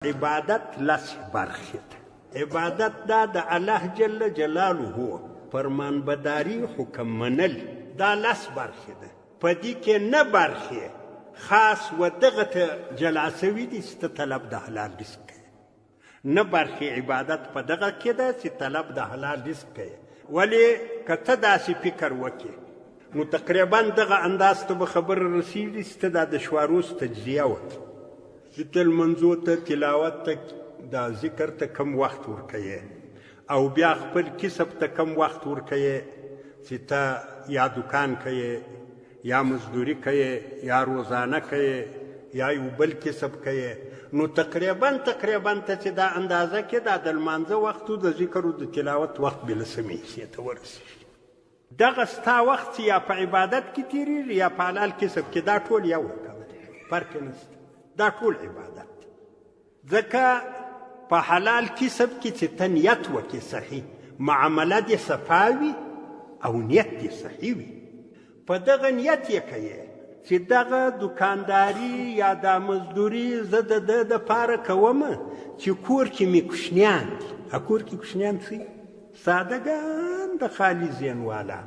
عبادت لس برخې ده. عبادت دا د الله جل جلاله فرمان بداری حکم منل دا لس برخې ده. په دې کې نه برخې خاص و دغه ته جلا سوي دي چې طلب د حلال رزق کوي. نه برخې عبادت په دغه کې ده چې طلب د حلال رزق کوي. ولې که ته داسې فکر وکړې نو تقریبا دغه انداز ته به خبره رسېږي چې ته دا د شواروس تجزیه وکړې چې ته لمنځو ته تلاوت ته دا ذکر ته کم وخت ورکوې او بیا خپل کسب ته کم وخت ورکوې چې ته یا دکان کوې یا مزدوري کوې یا روزانه کوې یا یو بل کسب کوې نو تقریبا ته چې دا اندازه کې دا د لمانځه وخت د ذکر او د تلاوت وخت بلسمې حیثیت ته ورسېږي. دغه ستا وخت چې یا په عبادت کې تېرېږي یا په حلال کسب کې دا ټول یو رقم دی، فرق نشته. دا ټول عبادت ځکه په حلال کسب کې چې ته نیت وکړې صحیح، معامله دې صفا وي او نیت دې صحیح وي. په دغه نیت یې کوې چې دغه دکانداري یا دا مزدوري زه د ده دپاره کومه چې کور کې مې کوشنیان دي. کور کې کوشنیان څه سادهګان د خالي ذهن والا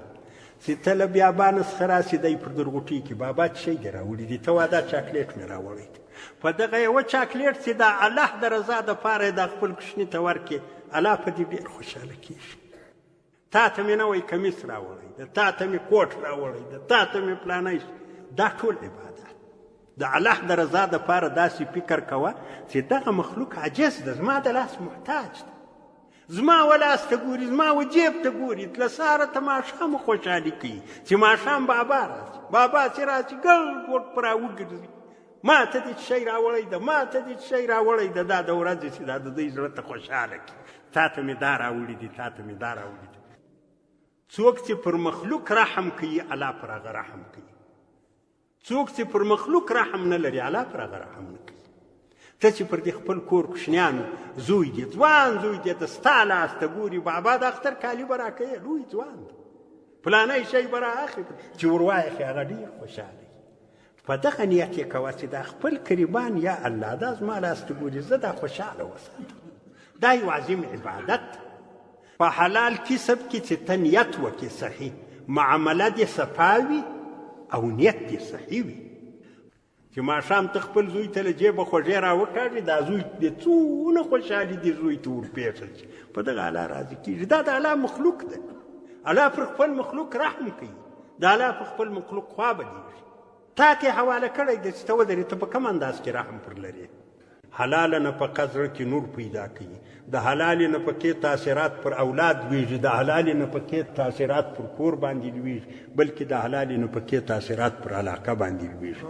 چې ته له بیابانه څخه راسې دی پر درغوټۍ کې بابا څه شی دې راوړي دي؟ ته وا دا چاکلیټ مې راوړی دی. په دغه یوه چاکلیټ چې دا الله د رضا دپاره یې دا خپل کوشني ته ورکړې الله په دې ډېر خوشحاله کېږي. تا ته مې نوی کمیس راوړی ده، تا ته مې کوټ راوړی ده، تا ته مې فلانی. دا ټول عبادت د الله د رضا دپاره داسې فکر کوه چې دغه مخلوق عاجز ده، زما د لاس محتاج ده، زما و لاس ته ګوري، زما و جیب ته ګوري. له سهاره ته ماښام خوشحالي کوي چې ماښام بابا راځي، بابا چې راځي ګل ګوټ په راوګرځي، ما ته دې شی راوړی ده، ما ته دې شی راوړی ده. دا د ورځې چې دا د دوی زړه ته خوشحاله کړي، تا ته مې دا راوړي دي، تا ته مې دا راوړي دي. څوک چې پر مخلوق رحم کوي الله پر هغه رحم کوي. څوک چې پر مخلوق رحم نه لري الله پر هغه رحم نه کوي. ته چې پر دې خپل کور کوشنیانو زوی دې ځوان زوی دې د ستا لاس ته ګوري، بابا د اختر کالي به راکوې، لوی ځوان دی، فلانی شی به رااخلي چې ور وایخې هغه ډېر خوشحاله وي. په دغه نیت یې کوه چې دا خپل قریبان یا الله دا زما لاس ته ګوري، زه دا خوشحاله وساتم. دا یو عظیم عبادت. په حلال کسب کې چې ته نیت وکړې صحیح، معامله دې صفا وي او نیت دې صحیح وي. چې ماښام ته خپل زوی ته له جیبه خوږې راوکاږي، دا زوی دې څونه خوشحالي دې زوی ته ورپېښل چې په دغه الله راضي کېږي. دا د الله مخلوق ده. الله پر خپل مخلوق رحم کوي، د الله په خپل مخلوق خوا بدېږي. تا ته یې حواله کړی دی چې ته ودرې، ته په کوم انداز کې رحم پر لرې. حلاله نفقه زړه کې نور پیدا کوي. د حلالې نفقې تاثیرات پر اولاد لویږي، د حلالې نفقې تاثیرات پر کور باندې لویږي، بلکې د حلالې نفقې تاثیرات پر علاقه باندې لویږي.